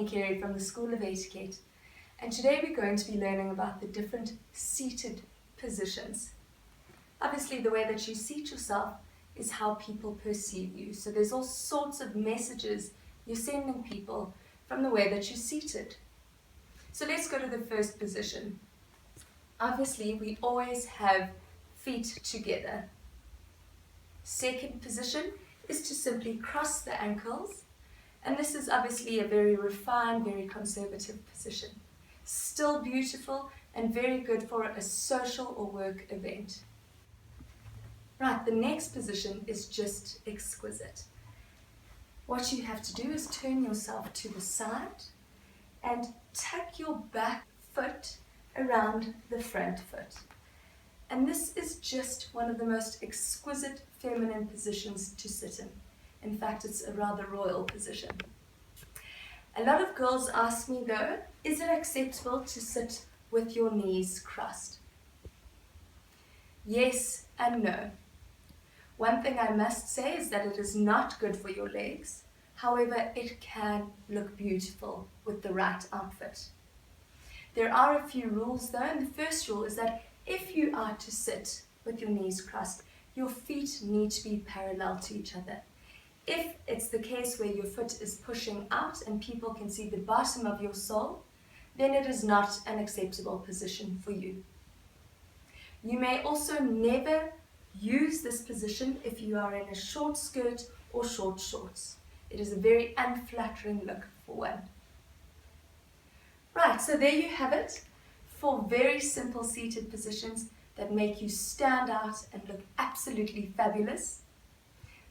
me, Kerry, from the School of Etiquette, and today we're going to be learning about the different seated positions. Obviously, the way that you seat yourself is how people perceive you. So there's all sorts of messages you're sending people from the way that you're seated. So let's go to the first position. Obviously, we always have feet together. Second position is to simply cross the ankles, and this is obviously a very refined, very conservative position. Still beautiful and very good for a social or work event. Right, the next position is just exquisite. What you have to do is turn yourself to the side and tuck your back foot around the front foot. And this is just one of the most exquisite feminine positions to sit in. In fact, it's a rather royal position. A lot of girls ask me though, is it acceptable to sit with your knees crossed? Yes and no. One thing I must say is that it is not good for your legs. However, it can look beautiful with the right outfit. There are a few rules though, and the first rule is that if you are to sit with your knees crossed, your feet need to be parallel to each other. If it's the case where your foot is pushing out and people can see the bottom of your sole, then it is not an acceptable position for you. You may also never use this position if you are in a short skirt or short shorts. It is a very unflattering look for one. Right, so there you have it. 4 very simple seated positions that make you stand out and look absolutely fabulous.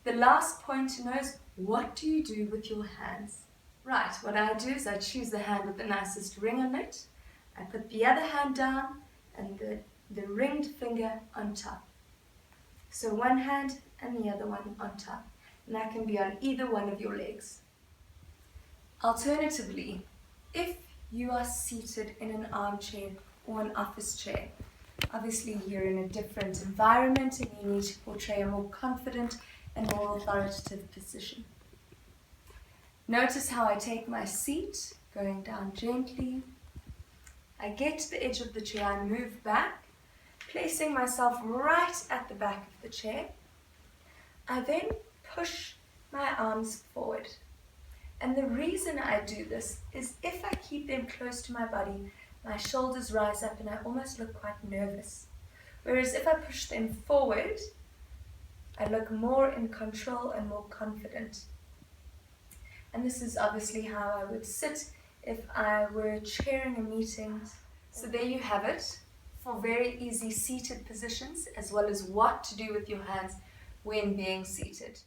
The last point to know is, what do you do with your hands? Right, what I do is I choose the hand with the nicest ring on it. I put the other hand down and the ringed finger on top. So one hand and the other one on top. And that can be on either one of your legs. Alternatively, if you are seated in an armchair or an office chair, obviously you're in a different environment and you need to portray a more confident and more authoritative position. Notice how I take my seat, going down gently. I get to the edge of the chair and move back, placing myself right at the back of the chair. I then push my arms forward. And the reason I do this is if I keep them close to my body, my shoulders rise up and I almost look quite nervous. Whereas if I push them forward, I look more in control and more confident. And this is obviously how I would sit if I were chairing a meeting. So there you have it, 4 very easy seated positions, as well as what to do with your hands when being seated.